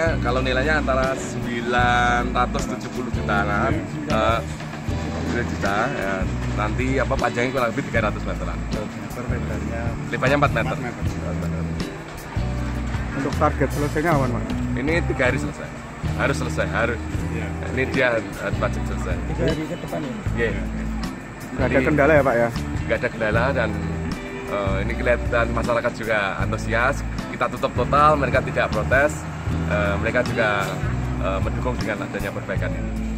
harganya kalau nilainya antara 970 jutaan, 9 juta. Ya, nanti panjangnya kurang lebih 300 meteran. Lebarnya 4 meter. Untuk target selesainya apa, Pak? Ini 3 hari selesai. Harus selesai, harus. Ya. Ini dia budget selesai. 3 hari ke depan ya? Iya. Nggak ada kendala ya, Pak ya? Nggak ada kendala dan ini kelihatan masyarakat juga antusias. Kita tutup total, mereka tidak protes. Mereka juga mendukung dengan adanya perbaikan ini.